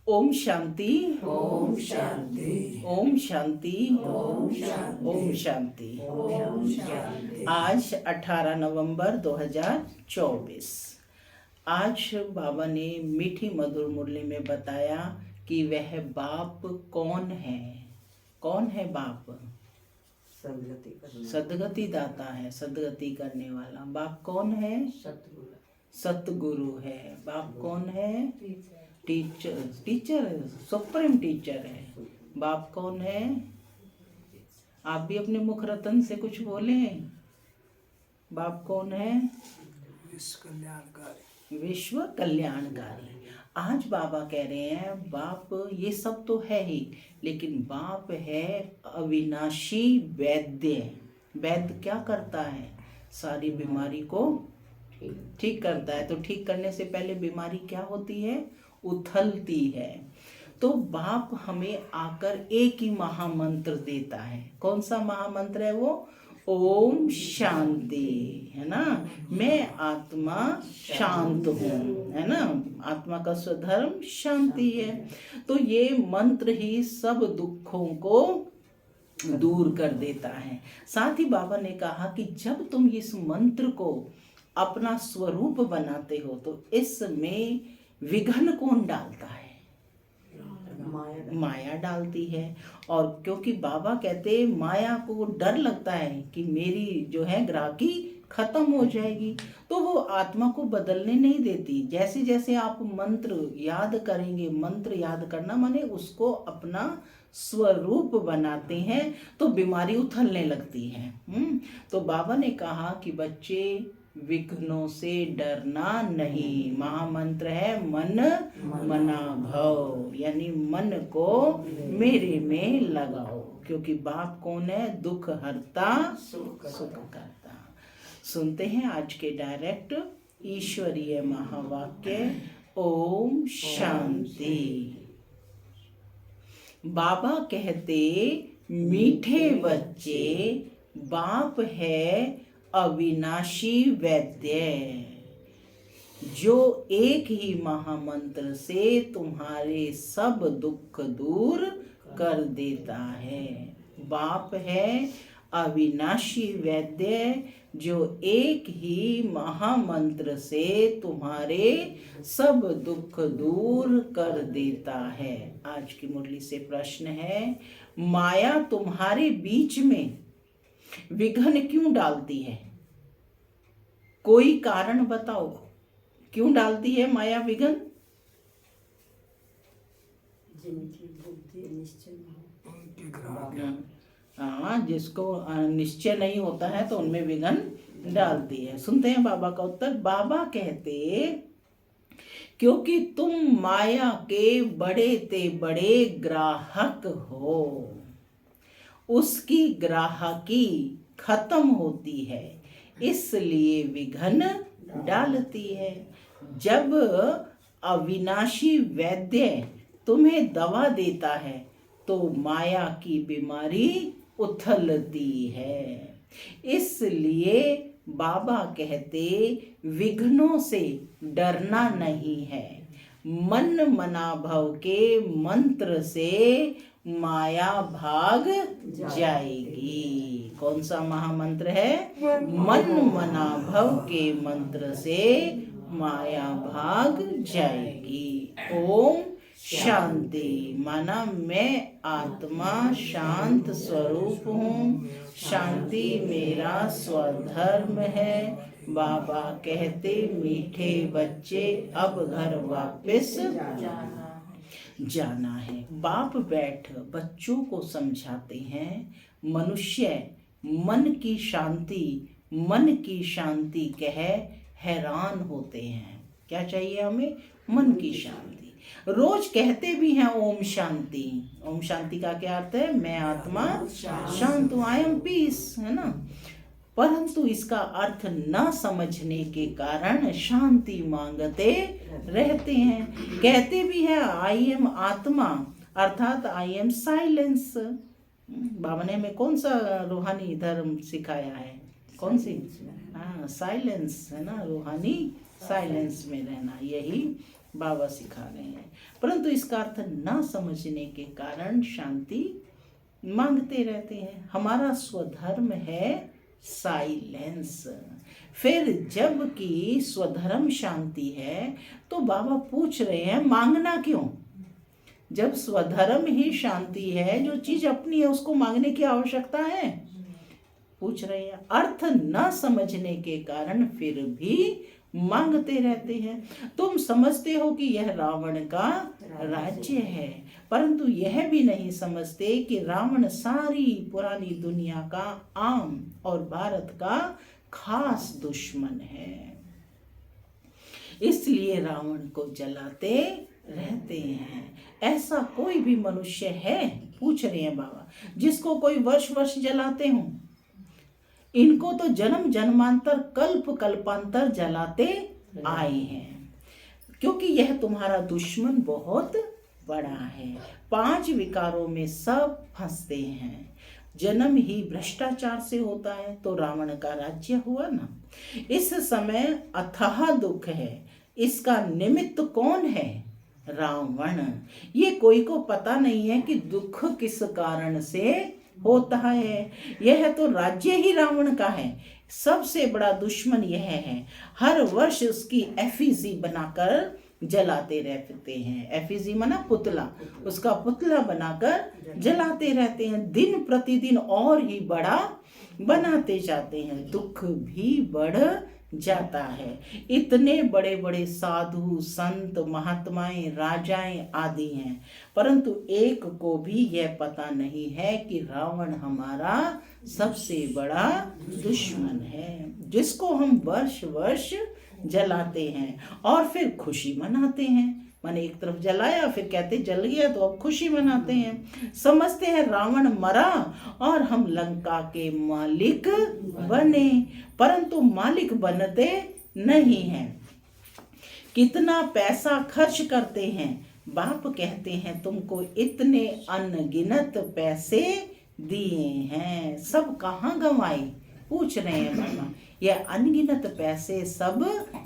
ओम शांति, ओम शांति, ओम शांति, ओम शांति, ओम शांति। ओम शांति। आज 18 नवंबर 2024। आज बाबा ने मीठी मधुर मुरली में बताया कि वह बाप कौन है। कौन है बाप? सदगति दाता है, सदगति करने वाला। बाप कौन है? सतगुरु है। बाप कौन है? टीचर सुप्रीम टीचर है। बाप कौन है? आप भी अपने मुख रत्न से कुछ बोले। बाप कौन है? विश्व कल्याणकारी। आज बाबा कह रहे हैं बाप ये सब तो है ही, लेकिन बाप है अविनाशी वैद्य। वैद्य क्या करता है? सारी बीमारी को ठीक करता है। तो ठीक करने से पहले बीमारी क्या होती है? उथलती है। तो बाप हमें आकर एक ही महामंत्र देता है। कौन सा महामंत्र है वो? ओम शांति, है ना। मैं आत्मा शांत हूँ, है ना। आत्मा का स्वधर्म शांति है। तो ये मंत्र ही सब दुखों को दूर कर देता है। साथ ही बाबा ने कहा कि जब तुम इस मंत्र को अपना स्वरूप बनाते हो तो इसमें विघ्न कौन डालता है? माया डालती है। और क्योंकि बाबा कहते माया को डर लगता है कि मेरी जो है ग्राहकी खत्म हो जाएगी, तो वो आत्मा को बदलने नहीं देती। जैसे जैसे आप मंत्र याद करेंगे, मंत्र याद करना माने उसको अपना स्वरूप बनाते हैं, तो बीमारी उथलने लगती है। तो बाबा ने कहा कि बच्चे विघ्नों से डरना नहीं। महामंत्र है मन मना भव, यानी मन को मेरे में लगाओ। क्योंकि बाप कौन है? दुख हरता सुख करता। सुनते हैं आज के डायरेक्ट ईश्वरीय महावाक्य। ओम शांति। बाबा कहते मीठे बच्चे, बाप है अविनाशी वैद्य, जो एक ही महामंत्र से तुम्हारे सब दुख दूर कर देता है। बाप है अविनाशी वैद्य, जो एक ही महामंत्र से तुम्हारे सब दुख दूर कर देता है। आज की मुरली से प्रश्न है, माया तुम्हारे बीच में विघ्न क्यों डालती है? कोई कारण बताओ, क्यों डालती है माया विघ्न? हाँ, जिसको निश्चय नहीं होता है तो उनमें विघ्न डालती है। सुनते हैं बाबा का उत्तर। बाबा कहते क्योंकि तुम माया के बड़े ते बड़े ग्राहक हो, उसकी ग्राहकी खत्म होती है, इसलिए विघ्न डालती है। जब अविनाशी वैद्य तुम्हें दवा देता है तो माया की बीमारी उथलती है। इसलिए बाबा कहते विघ्नों से डरना नहीं है। मन मना भव के मंत्र से माया भाग जाएगी। कौन सा महामंत्र है? मन मना भव के मंत्र से माया भाग जाएगी। ओम शांति माना मैं आत्मा शांत स्वरूप हूँ, शांति मेरा स्वधर्म है। बाबा कहते मीठे बच्चे अब घर वापस जाना है। बाप बैठ बच्चों को समझाते हैं, मनुष्य मन की शांति कह हैरान होते हैं। क्या चाहिए हमें? मन की शांति। रोज कहते भी हैं ओम शांति। ओम शांति का क्या अर्थ है? मैं आत्मा शांत हूँ, आई एम पीस, है ना। परंतु इसका अर्थ न समझने के कारण शांति मांगते रहते हैं। कहते भी हैं आई एम आत्मा, अर्थात आई एम साइलेंस। बाबा ने हमें कौन सा रूहानी धर्म सिखाया है? कौन सी? हाँ, साइलेंस, है ना। रूहानी साइलेंस में रहना, यही बाबा सिखा रहे हैं, परंतु इसका अर्थ न समझने के कारण शांति मांगते रहते हैं। हमारा स्वधर्म है साइलेंस। फिर जबकि स्वधर्म शांति है तो बाबा पूछ रहे हैं मांगना क्यों? जब स्वधर्म ही शांति है, जो चीज अपनी है उसको मांगने की आवश्यकता है? पूछ रहे हैं। अर्थ न समझने के कारण फिर भी मांगते रहते हैं। तुम समझते हो कि यह रावण का राज्य है, परंतु यह भी नहीं समझते कि रावण सारी पुरानी दुनिया का आम और भारत का खास दुश्मन है। इसलिए रावण को जलाते रहते हैं। ऐसा कोई भी मनुष्य है, पूछ रहे हैं बाबा, जिसको कोई वर्ष वर्ष जलाते हों? इनको तो जन्म जन्मांतर कल्प कल्पांतर जलाते आए हैं, क्योंकि यह तुम्हारा दुश्मन बहुत बड़ा है। 5 विकारों में सब फंसते हैं। जन्म ही भ्रष्टाचार से होता है तो रावण का राज्य हुआ ना। इस समय अथाह दुख है। इसका निमित्त कौन है? रावण। ये कोई को पता नहीं है कि दुख किस कारण से होता है। यह तो राज्य ही रावण का है। सबसे बड़ा दुश्मन यह है। हर वर्ष उसकी एफिजी बनाकर जलाते रहते हैं। एफिजी माना पुतला, उसका पुतला बनाकर जलाते रहते हैं। दिन प्रतिदिन और ही बड़ा बनाते जाते हैं। दुख भी बढ़ जाता है। इतने बड़े बड़े साधु संत महात्माएं राजाएं आदि हैं, परंतु एक को भी यह पता नहीं है कि रावण हमारा सबसे बड़ा दुश्मन है, जिसको हम वर्ष वर्ष जलाते हैं और फिर खुशी मनाते हैं। माने एक तरफ जलाया, फिर कहते जल गया तो अब खुशी मनाते हैं। समझते हैं रावण मरा और हम लंका के मालिक बने, परंतु मालिक बनते नहीं हैं। कितना पैसा खर्च करते हैं। बाप कहते हैं तुमको इतने अनगिनत पैसे दिए हैं, सब कहाँ गंवाए? पूछ रहे हैं बाबा, यह अनगिनत पैसे सब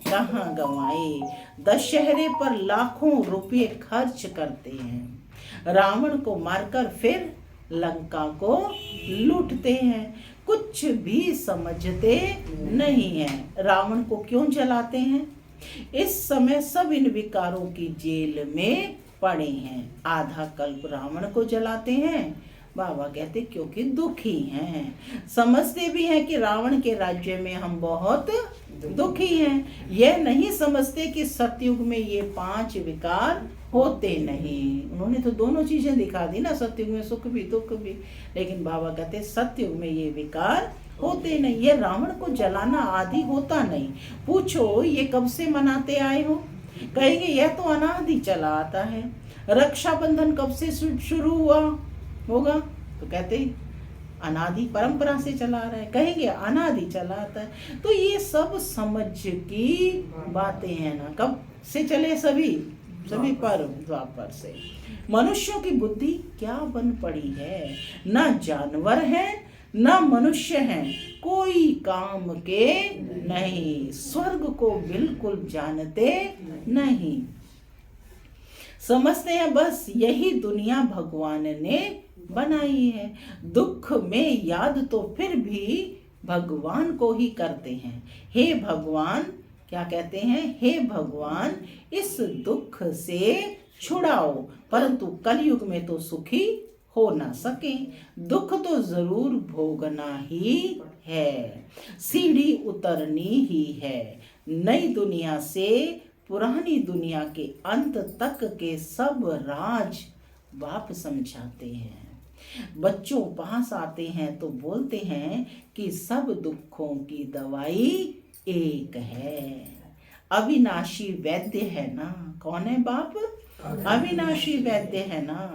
कहाँ गंवाए? दशहरे पर लाखों रुपए खर्च करते हैं। रावण को मारकर फिर लंका को लूटते हैं। कुछ भी समझते नहीं हैं। रावण को क्यों जलाते हैं? इस समय सब इन विकारों की जेल में पड़े हैं। आधा कल्प रावण को जलाते हैं। बाबा कहते क्योंकि दुखी हैं। समझते भी हैं कि रावण के राज्य में हम बहुत दुखी हैं। यह नहीं समझते कि सतयुग में ये 5 विकार होते नहीं। उन्होंने तो दोनों चीजें दिखा दी ना, सतयुग में सुख भी दुख भी, लेकिन बाबा कहते सतयुग में ये विकार होते नहीं। ये रावण को जलाना आदि होता नहीं। पूछो ये कब से मनाते आए हो? कहेंगे यह तो अनादि चला आता है। रक्षाबंधन कब से शुरू हुआ होगा? तो कहते अनादि परंपरा से चला रहा है। कहेंगे अनादि चला आता है। तो ये सब समझ की बातें हैं ना। कब से चले? सभी पर्व द्वापर से। मनुष्यों की बुद्धि क्या बन पड़ी है? ना जानवर है ना मनुष्य हैं, कोई काम के नहीं। स्वर्ग को बिल्कुल जानते नहीं। समझते हैं बस यही दुनिया भगवान ने बनाई है। दुख में याद तो फिर भी भगवान को ही करते हैं। हे भगवान, क्या कहते हैं? हे भगवान इस दुख से छुड़ाओ, परंतु कलयुग में तो सुखी हो ना सके। दुख तो जरूर भोगना ही है, सीढ़ी उतरनी ही है। नई दुनिया से पुरानी दुनिया के अंत तक के सब राज बाप समझाते हैं। बच्चों पास आते हैं तो बोलते हैं कि सब दुखों की दवाई एक है। अविनाशी वैद्य है ना। कौन है बाप? अविनाशी वैद्य है ना।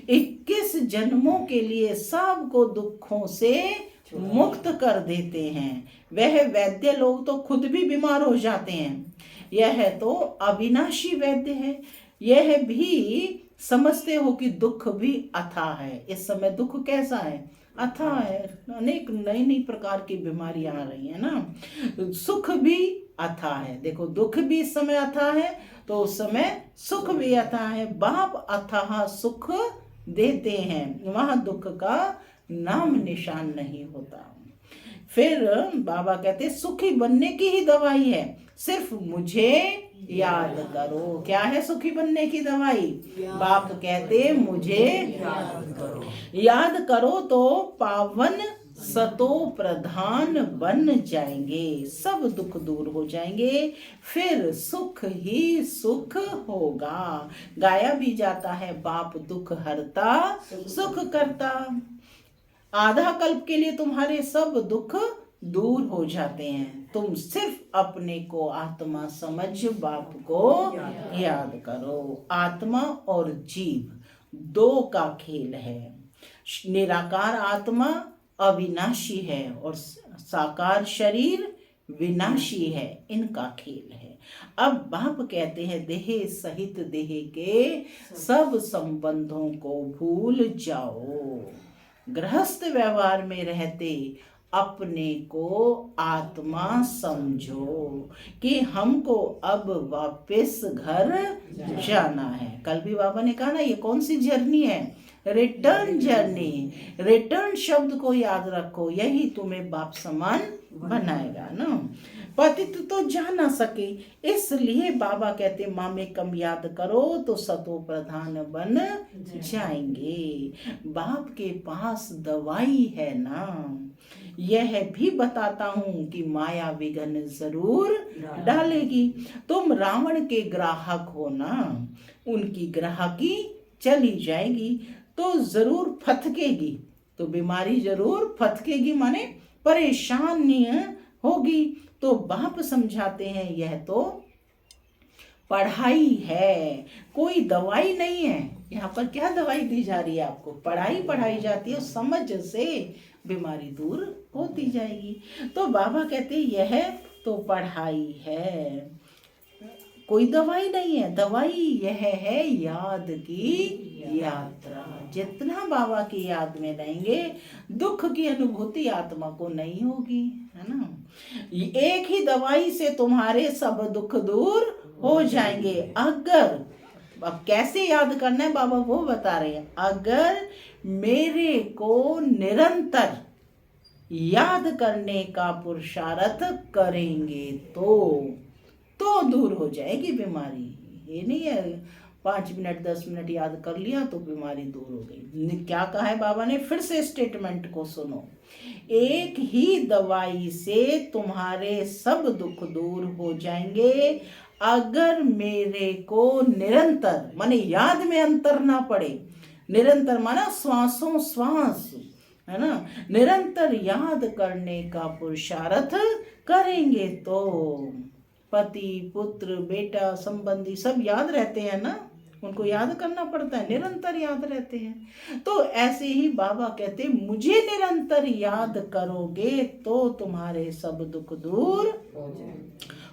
21 जन्मों के लिए सबको दुखों से मुक्त कर देते हैं। वह वैद्य लोग तो खुद भी बीमार हो जाते हैं। यह तो अविनाशी वैद्य है। यह भी समझते हो कि दुख भी अथाह है। इस समय दुख कैसा है? अथाह है। अनेक नई नई प्रकार की बीमारियां आ रही है ना। सुख भी अथाह है। देखो दुख भी इस समय अथाह है तो उस समय सुख भी अथाह है। बाप अथाह सुख देते हैं, वहां दुख का नाम निशान नहीं होता। फिर बाबा कहते सुखी बनने की ही दवाई है, सिर्फ मुझे याद करो। क्या है सुखी बनने की दवाई? बाप कहते मुझे याद करो तो पावन सतो प्रधान बन जाएंगे, सब दुख दूर हो जाएंगे, फिर सुख ही सुख होगा। गाया भी जाता है, बाप दुख हरता सुख करता। आधा कल्प के लिए तुम्हारे सब दुख दूर हो जाते हैं, तुम सिर्फ अपने को आत्मा समझ बाप को याद करो। आत्मा और जीव दो का खेल है। निराकार आत्मा अविनाशी है और साकार शरीर विनाशी है, इनका खेल है। अब बाप कहते हैं देह सहित देह के सब संबंधों को भूल जाओ। गृहस्थ व्यवहार में रहते अपने को आत्मा समझो कि हमको अब वापस घर जाना है। कल भी बाबा ने कहा ना, ये कौन सी जर्नी है? Return journey. रिटर्न शब्द को याद रखो, यही तुम्हें बाप समान बनाएगा ना। पतित तो जा ना सके, इसलिए बाबा कहते मामे कम याद करो तो सतो प्रधान बन जाएंगे। बाप के पास दवाई है ना। यह भी बताता हूं कि माया विघन जरूर डालेगी। तुम रावण के ग्राहक हो ना, उनकी ग्राहकी चली जाएगी तो जरूर फटकेगी, तो बीमारी जरूर फटकेगी, माने परेशानी होगी। तो बाप समझाते हैं यह तो पढ़ाई है, कोई दवाई नहीं है। यहाँ पर क्या दवाई दी जा रही है आपको? पढ़ाई पढ़ाई जाती है, समझ से बीमारी दूर होती जाएगी। तो बाबा कहते यह तो पढ़ाई है, कोई दवाई नहीं है। दवाई यह है याद की यात्रा। जितना बाबा की याद में रहेंगे दुख की अनुभूति आत्मा को नहीं होगी, है ना। एक ही दवाई से तुम्हारे सब दुख दूर हो जाएंगे। अगर, अब कैसे याद करना है बाबा वो बता रहे हैं, अगर मेरे को निरंतर याद करने का पुरुषार्थ करेंगे तो दूर हो जाएगी बीमारी। ये नहीं है 5 मिनट 10 मिनट याद कर लिया तो बीमारी दूर हो गई। क्या कहा है बाबा ने? फिर से स्टेटमेंट को सुनो। एक ही दवाई से तुम्हारे सब दुख दूर हो जाएंगे, अगर मेरे को निरंतर, माने याद में अंतर ना पड़े। निरंतर माना श्वासों श्वास, है ना। निरंतर याद करने का पुरुषार्थ करेंगे तो पति पुत्र बेटा संबंधी सब याद रहते हैं ना, उनको याद करना पड़ता है, निरंतर याद रहते हैं। तो ऐसे ही बाबा कहते मुझे निरंतर याद करोगे तो तुम्हारे सब दुख दूर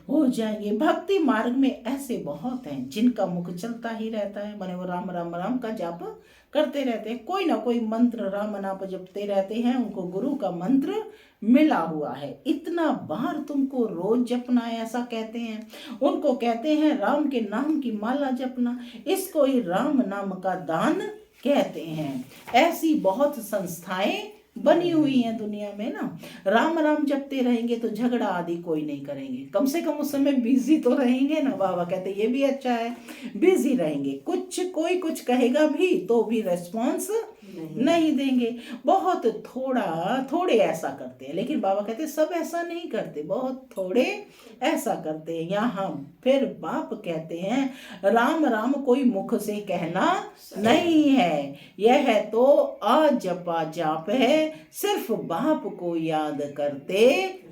हो जाएंगे। भक्ति मार्ग में ऐसे बहुत हैं जिनका मुख चलता ही रहता है, माने वो राम राम राम का जाप करते रहते हैं, कोई ना कोई मंत्र राम नाम जपते रहते हैं, उनको गुरु का मंत्र मिला हुआ है। इतना बार तुमको रोज जपना है ऐसा कहते हैं। उनको कहते हैं राम के नाम की माला जपना, इसको ही राम नाम का दान कहते हैं। ऐसी बहुत संस्थाएं बनी हुई हैं दुनिया में ना। राम राम जपते रहेंगे तो झगड़ा आदि कोई नहीं करेंगे, कम से कम उस समय बिजी तो रहेंगे ना। बाबा कहते ये भी अच्छा है, बिजी रहेंगे। कोई कुछ कहेगा भी तो भी रेस्पॉन्स नहीं देंगे, बहुत थोड़े ऐसा करते हैं। लेकिन बाबा कहते सब ऐसा नहीं करते, बहुत थोड़े ऐसा करते हैं। यहाँ फिर बाप कहते हैं राम राम कोई मुख से कहना नहीं है, यह तो अजपा जाप है, सिर्फ बाप को याद करते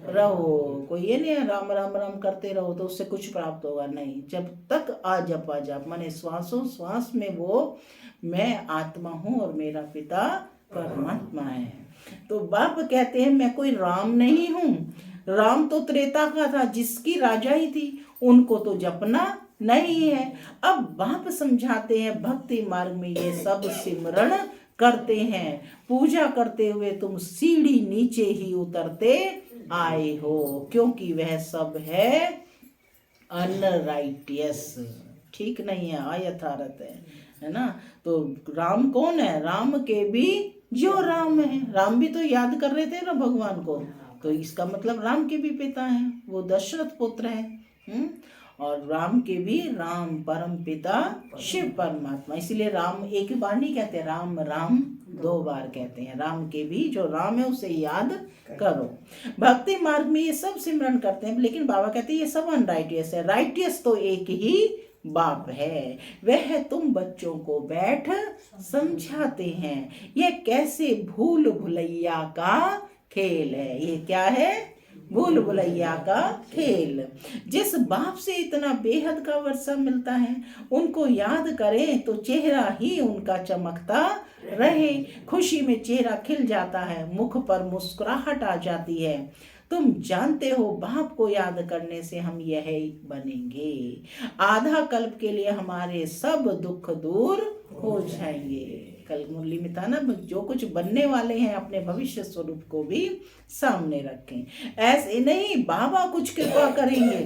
रहो। कोई ये नहीं है राम राम राम करते रहो तो उससे कुछ प्राप्त होगा, नहीं। जब तक अजपा जाप माने श्वासों श्वास में वो मैं आत्मा हूँ और मेरा पिता परमात्मा है। तो बाप कहते हैं मैं कोई राम नहीं हूँ, राम तो त्रेता का था जिसकी राजाई थी, उनको तो जपना नहीं है। अब बाप समझाते हैं भक्ति मार्ग में ये सब सिमरण करते हैं, पूजा करते हुए तुम सीढ़ी नीचे ही उतरते आए हो, क्योंकि वह सब है अनराइटियस, ठीक नहीं है, अयथार्थ है ना। तो राम कौन है? राम के भी जो राम है, राम भी तो याद कर रहे थे ना भगवान को, तो इसका मतलब राम के भी पिता हैं, वो दशरथ पुत्र हैं। और राम के भी राम परम पिता शिव परमात्मा, इसीलिए राम एक बार नहीं कहते, राम राम 2 बार कहते हैं। राम के भी जो राम है उसे याद करो। भक्ति मार्ग में ये सब सिमरन करते हैं, लेकिन बाबा कहते हैं ये सब अनराइटियस है। राइटियस तो एक ही बाप है, वह तुम बच्चों को बैठ समझाते हैं। ये कैसे भूल भुलैया का खेल है। ये क्या है? भूल भुलैया का खेल। जिस बाप से इतना बेहद का वर्षा मिलता है, उनको याद करें तो चेहरा ही उनका चमकता रहे। खुशी में चेहरा खिल जाता है, मुख पर मुस्कुराहट आ जाती है। तुम जानते हो बाप को याद करने से हम यह बनेंगे, आधा कल्प के लिए हमारे सब दुख दूर हो जाएंगे। कल मुरली में था ना, जो कुछ बनने वाले हैं अपने भविष्य स्वरूप को भी सामने रखें। ऐसे नहीं बाबा कुछ कृपा करेंगे,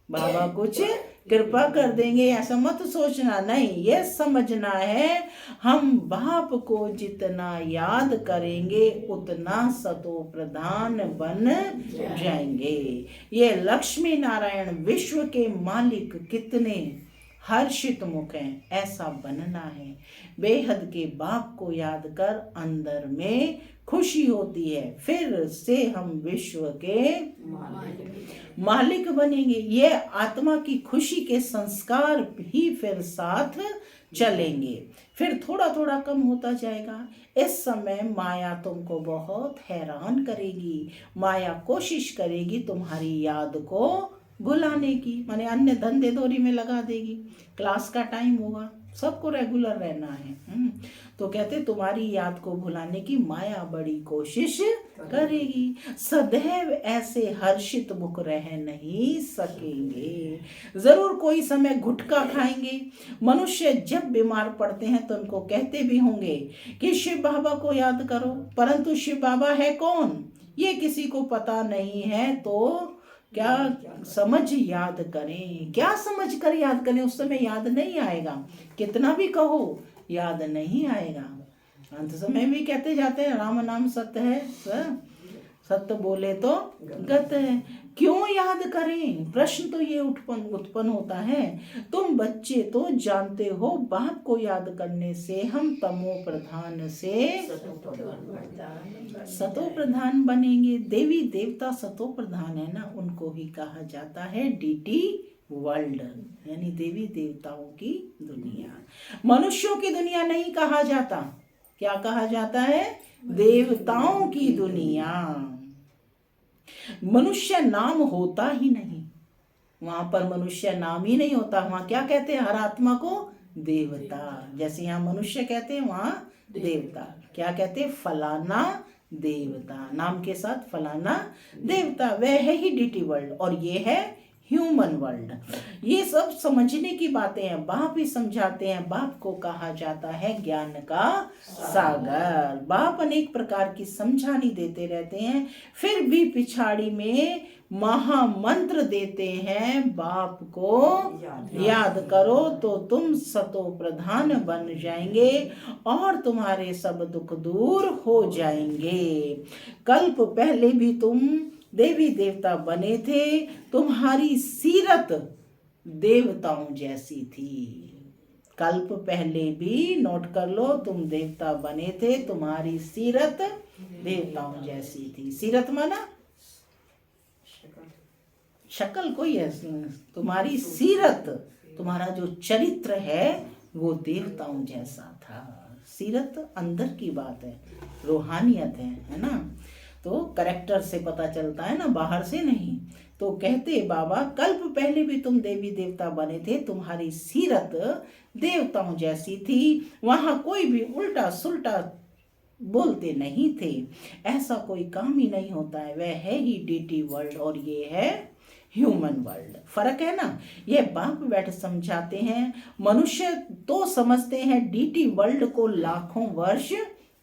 बाबा कुछ कृपा कर देंगे ऐसा मत सोचना, नहीं, ये समझना है हम बाप को जितना याद करेंगे उतना सतो प्रधान बन जाएंगे। ये लक्ष्मी नारायण विश्व के मालिक कितने हर्षित मुख हैं, ऐसा बनना है। बेहद के बाप को याद कर अंदर में खुशी होती है, फिर से हम विश्व के मालिक बनेंगे। ये आत्मा की खुशी के संस्कार भी फिर साथ चलेंगे, फिर थोड़ा थोड़ा कम होता जाएगा। इस समय माया तुमको बहुत हैरान करेगी, माया कोशिश करेगी तुम्हारी याद को भुलाने की, माने अन्य धंधे दोरी में लगा देगी। क्लास का टाइम होगा, सबको रेगुलर रहना है। तो कहते तुम्हारी याद को भुलाने की माया बड़ी कोशिश करेगी, सदैव ऐसे हर्षित मुख रह नहीं सकेंगे। जरूर कोई समय गुटखा खाएंगे। मनुष्य जब बीमार पड़ते हैं तो उनको कहते भी होंगे कि शिव बाबा को याद करो, परंतु शिव बाबा है कौन ये किसी को पता नहीं है। तो क्या समझ याद करें, क्या समझ कर याद करें, उस समय याद नहीं आएगा, कितना भी कहो याद नहीं आएगा। अंत समय भी कहते जाते हैं राम नाम सत्य है, सत्य बोले तो गत है। क्यों याद करें, प्रश्न तो ये उत्पन्न होता है। तुम बच्चे तो जानते हो बाप को याद करने से हम तमो प्रधान से सतो प्रधान बनेंगे। देवी देवता सतो प्रधान है ना, उनको ही कहा जाता है डीटी वर्ल्ड, यानी देवी देवताओं की दुनिया। मनुष्यों की दुनिया नहीं कहा जाता, क्या कहा जाता है? देवताओं की दुनिया। मनुष्य नाम होता ही नहीं, वहां पर मनुष्य नाम ही नहीं होता। वहां क्या कहते हैं हर आत्मा को? देवता। जैसे यहाँ मनुष्य कहते हैं वहां देवता क्या कहते हैं? फलाना देवता, नाम के साथ फलाना देवता। वह है ही डीटी वर्ल्ड और ये है ह्यूमन वर्ल्ड। ये सब समझने की बातें हैं, बाप ही समझाते हैं। बाप को कहा जाता है ज्ञान का सागर। बाप अनेक प्रकार की समझानी देते रहते हैं, फिर भी पिछाड़ी में महामंत्र देते हैं, बाप को याद करो तो तुम सतो प्रधान बन जाएंगे और तुम्हारे सब दुख दूर हो जाएंगे। कल्प पहले भी तुम देवी देवता बने थे, तुम्हारी सीरत देवताओं जैसी थी। कल्प पहले भी, नोट कर लो, तुम देवता बने थे, तुम्हारी सीरत देवताओं जैसी थी। सीरत माना शक्ल कोई है, तुम्हारी सीरत, तुम्हारा जो चरित्र है वो देवताओं जैसा था। सीरत अंदर की बात है, रूहानियत है ना। तो करेक्टर से पता चलता है ना, बाहर से नहीं। तो कहते बाबा कल्प पहले भी तुम देवी देवता बने थे, तुम्हारी सीरत देवताओं जैसी थी। वहां कोई भी उल्टा सुल्टा बोलते नहीं थे, ऐसा कोई काम ही नहीं होता है। वह है ही डीटी वर्ल्ड और ये है ह्यूमन वर्ल्ड। फर्क है ना, ये बाप बैठ समझाते हैं। मनुष्य तो समझते हैं डीटी वर्ल्ड को लाखों वर्ष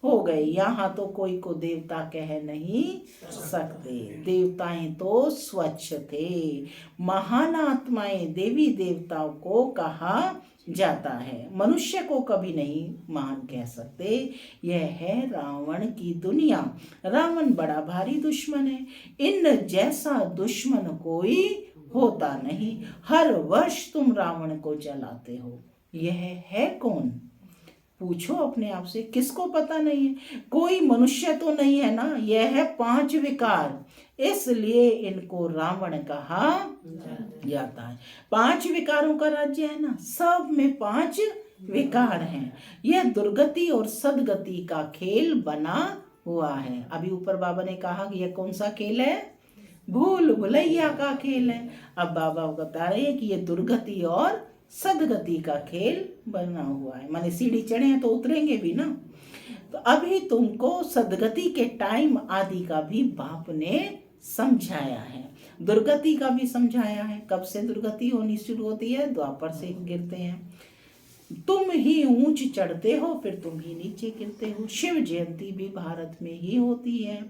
हो गए। यहाँ तो कोई को देवता कह नहीं सकते, देवताएं तो स्वच्छ थे। महान आत्माएं देवी देवताओं को कहा जाता है, मनुष्य को कभी नहीं महान कह सकते। यह है रावण की दुनिया। रावण बड़ा भारी दुश्मन है, इन जैसा दुश्मन कोई होता नहीं। हर वर्ष तुम रावण को जलाते हो, यह है कौन? पूछो अपने आप से, किसको पता नहीं है? कोई मनुष्य तो नहीं है ना। यह है 5 विकार, इसलिए इनको रावण कहा जाता है। 5 विकारों का राज्य है ना, सब में 5 विकार हैं। यह दुर्गति और सदगति का खेल बना हुआ है। अभी ऊपर बाबा ने कहा कि यह कौन सा खेल है? भूल भुलैया का खेल है। अब बाबा बता रहे हैं कि यह दुर्गति और सदगति का खेल बना हुआ है। माने सीढ़ी चढ़े हैं तो उतरेंगे भी ना। तो अभी तुमको सदगति के टाइम आदि का भी बाप ने समझाया है, दुर्गति का भी समझाया है। कब से दुर्गति होनी शुरू होती है? द्वापर से गिरते हैं। तुम ही ऊंच चढ़ते हो, फिर तुम ही नीचे गिरते हो। शिव जयंती भी भारत में ही होती है,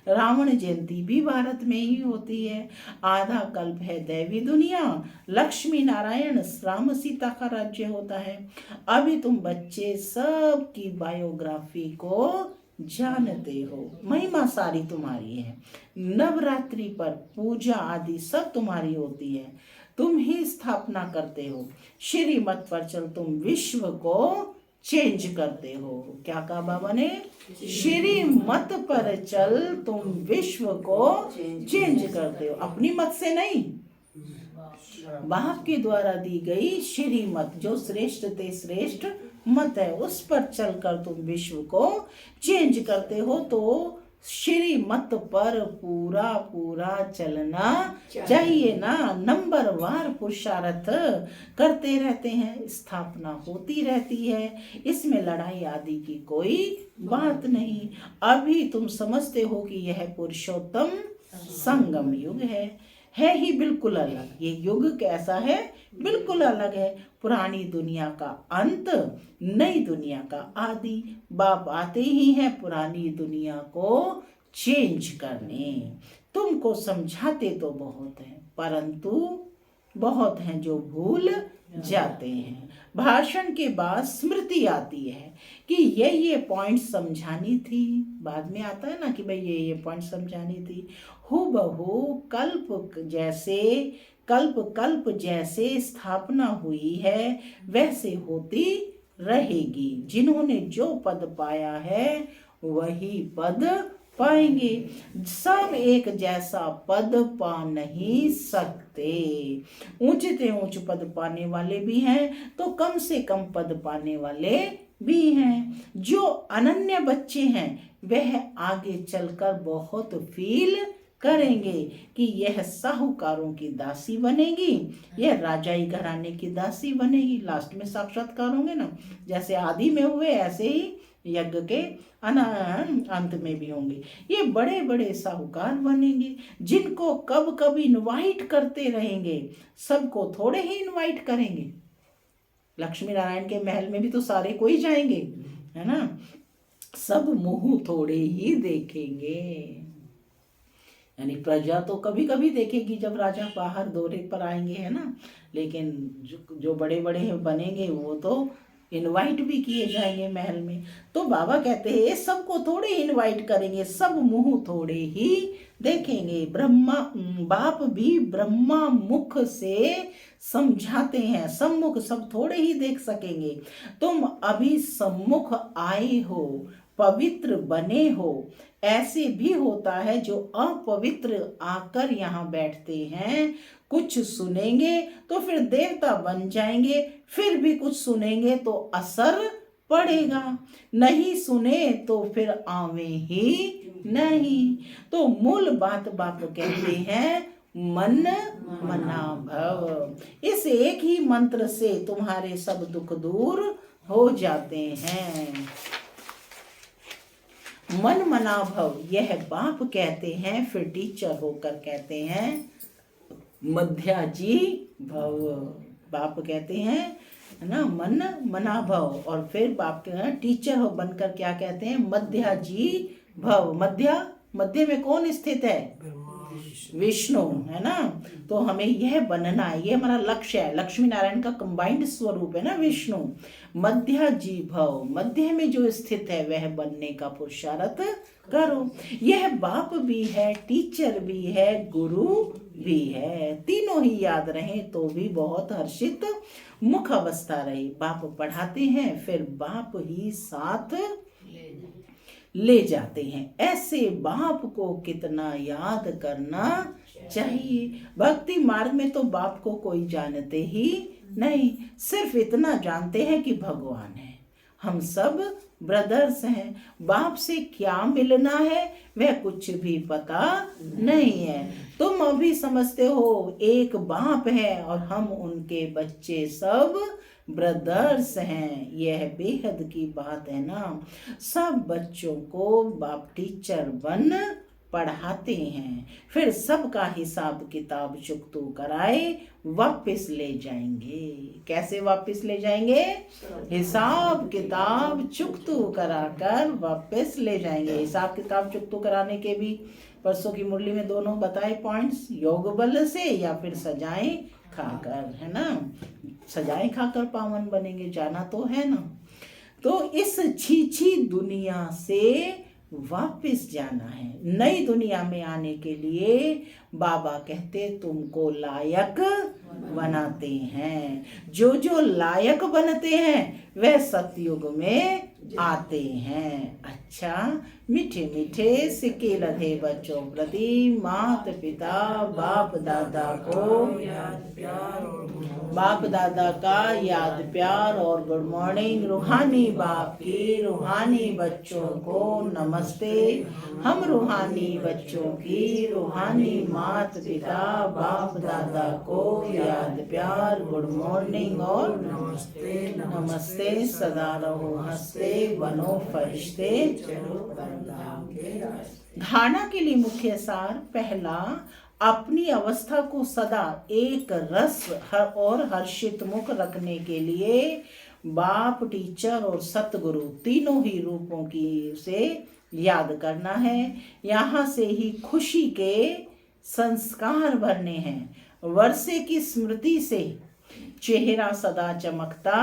रावण जयंती भी भारत में ही होती है। आधा कल्प है दैवी दुनिया, लक्ष्मी नारायण राम सीता का राज्य होता है। अभी तुम बच्चे सब की बायोग्राफी को जानते हो, महिमा सारी तुम्हारी है। नवरात्रि पर पूजा आदि सब तुम्हारी होती है, तुम ही स्थापना करते हो। श्रीमत पर चल तुम विश्व को चेंज करते हो। क्या कहा बाबा ने? श्रीमत पर चल तुम विश्व को चेंज करते हो, अपनी मत से नहीं, बाप के द्वारा दी गई श्रीमत जो श्रेष्ठ ते श्रेष्ठ मत है, उस पर चलकर तुम विश्व को चेंज करते हो। तो श्रीमत पर पूरा पूरा चलना चाहिए ना। नंबरवार पुरुषार्थ करते रहते हैं, स्थापना होती रहती है, इसमें लड़ाई आदि की कोई बात नहीं। अभी तुम समझते हो कि यह पुरुषोत्तम संगम युग है ही बिल्कुल अलग। ये युग कैसा है? बिल्कुल अलग है। पुरानी दुनिया का अंत, नई दुनिया का आदि। बाप आते ही हैं पुरानी दुनिया को चेंज करने। तुमको समझाते तो बहुत हैं, परंतु बहुत हैं जो भूल जाते हैं। भाषण के बाद स्मृति आती है कि ये पॉइंट समझानी थी। बाद में आता है ना कि भाई ये पॉइंट समझानी थी। हूबहू कल्प जैसे स्थापना हुई है वैसे होती रहेगी। जिन्होंने जो पद पाया है वही पद पाएंगे। सब एक जैसा पद पा नहीं सकते। ऊंचे ऊंच पद पाने वाले भी हैं तो कम से कम पद पाने वाले भी हैं। जो अनन्य बच्चे हैं वह आगे चलकर बहुत फील करेंगे कि यह साहूकारों की दासी बनेगी, यह राजाई घराने की दासी बनेगी। लास्ट में साक्षात्कार होंगे ना, जैसे आदि में हुए ऐसे ही यज्ञ के अंत में भी होंगे। ये बड़े बड़े साहूकार बनेंगे जिनको कब कब इनवाइट करते रहेंगे, सबको थोड़े ही इनवाइट करेंगे। लक्ष्मी नारायण के महल में भी तो सारे कोई जाएंगे, है ना। सब मुंह थोड़े ही देखेंगे, यानी प्रजा तो कभी कभी देखेगी जब राजा बाहर दौरे पर आएंगे, है ना। लेकिन जो बड़े बड़े बनेंगे वो तो इनवाइट भी किए जाएंगे महल में। तो बाबा कहते हैं सबको थोड़े इनवाइट करेंगे, सब मुंह थोड़े ही देखेंगे। बाप भी ब्रह्मा मुख से समझाते हैं, सम्मुख सब थोड़े ही देख सकेंगे। तुम अभी सम्मुख आए हो, पवित्र बने हो। ऐसे भी होता है जो अपवित्र आकर यहाँ बैठते हैं, कुछ सुनेंगे तो फिर देवता बन जाएंगे, फिर भी कुछ सुनेंगे तो असर पड़ेगा, नहीं सुने तो फिर आवे ही नहीं। तो मूल बात बाप कहते हैं मन मना भव। इस एक ही मंत्र से तुम्हारे सब दुख दूर हो जाते हैं। मन मना भव यह बाप कहते हैं, फिर टीचर होकर कहते हैं मध्याजी भव। बाप कहते हैं है ना, मन मना भव। और फिर बाप के टीचर हो बनकर क्या कहते हैं, मध्याजी भव। मध्य में कौन स्थित है, विष्णु, है ना। तो हमें यह बनना है, ये हमारा लक्ष्य है। लक्ष्मी नारायण का कंबाइंड स्वरूप है ना विष्णु। मध्याजी भव, मध्य में जो स्थित है वह बनने का पुरुषार्थ करो। यह बाप भी है, टीचर भी है, गुरु भी है। तीनों ही याद रहें तो भी बहुत हर्षित मुख अवस्था रहे। बाप पढ़ाते हैं, फिर बाप ही साथ ले जाते हैं। ऐसे बाप को कितना याद करना चाहिए। भक्ति मार्ग में तो बाप को कोई जानते ही नहीं, सिर्फ इतना जानते हैं कि भगवान है, हम सब ब्रदर्स हैं। बाप से क्या मिलना है वह कुछ भी पता नहीं है। तुम अभी समझते हो एक बाप है और हम उनके बच्चे सब ब्रदर्स हैं। यह बेहद की बात है ना। सब बच्चों को बाप टीचर बन पढ़ाते हैं, फिर सबका हिसाब किताब चुकतू कराए वापस ले जाएंगे। कैसे वापस ले जाएंगे, हिसाब किताब चुकतू कराकर वापस ले जाएंगे। हिसाब किताब चुकतू कराने के भी परसों की मुरली में दोनों बताए पॉइंट्स, योग बल से या फिर सजाएं खाकर, है ना। सजाएं खाकर पावन बनेंगे, जाना तो है ना। तो इस छीछी दुनिया से वापस जाना है। नई दुनिया में आने के लिए बाबा कहते तुमको लायक बनाते हैं। जो जो लायक बनते हैं वह सतयुग में आते हैं। अच्छा, मीठे मीठे सिक्के लधे बच्चों प्रति मात पिता बाप दादा का याद प्यार और गुड मॉर्निंग। रूहानी बाप की रूहानी बच्चों को नमस्ते। हम रूहानी बच्चों की रूहानी मात पिता बाप दादा को याद प्यार गुड मॉर्निंग और नमस्ते। सदा रहो हंसते बनो फरिश्ते। धारणा के लिए मुख्य सार, पहला, अपनी अवस्था को सदा एक रस और हर्षित मुख रखने के लिए बाप टीचर और सतगुरु तीनों ही रूपों की से याद करना है। यहाँ से ही खुशी के संस्कार भरने हैं। वर्षे की स्मृति से चेहरा सदा चमकता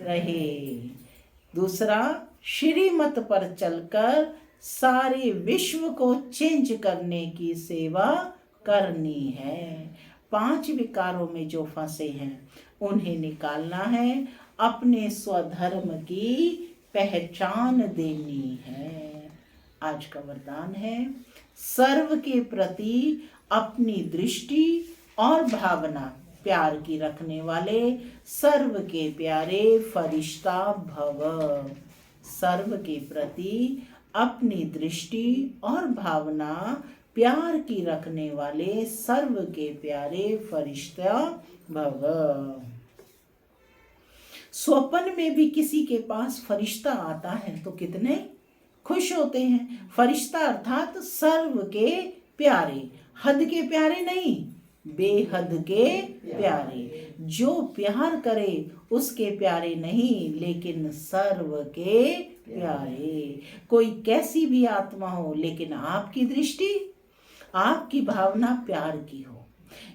रहे। दूसरा, श्रीमत पर चलकर सारे विश्व को चेंज करने की सेवा करनी है। 5 विकारों में जो फंसे हैं उन्हें निकालना है। अपने स्वधर्म की पहचान देनी है। आज का वरदान है, सर्व के प्रति अपनी दृष्टि और भावना प्यार की रखने वाले सर्व के प्यारे फरिश्ता भव। सर्व के प्रति अपनी दृष्टि और भावना प्यार की रखने वाले सर्व के प्यारे फरिश्ता भव। स्वप्न में भी किसी के पास फरिश्ता आता है तो कितने खुश होते हैं। फरिश्ता अर्थात सर्व के प्यारे, हद के प्यारे नहीं, बेहद के प्यारे। जो प्यार करे उसके प्यारे नहीं, लेकिन सर्व के प्यारे। कोई कैसी भी आत्मा हो, लेकिन आपकी दृष्टि, आपकी भावना प्यार की हो,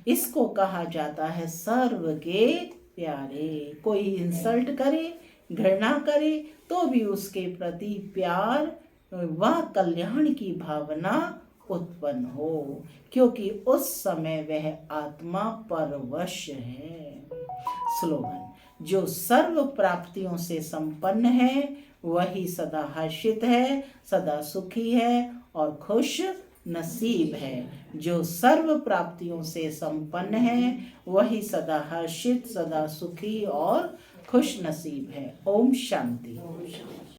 इसको कहा जाता है सर्व के प्यारे। कोई इंसल्ट करे, घृणा करे, तो भी उसके प्रति प्यार व कल्याण की भावना उत्पन्न हो, क्योंकि उस समय वह आत्मा परवश है। स्लोगन, जो सर्व प्राप्तियों से संपन्न है वही सदा हर्षित है, सदा सुखी है और खुश नसीब है। जो सर्व प्राप्तियों से संपन्न है वही सदा हर्षित, सदा सुखी और खुश नसीब है। ओम शांति।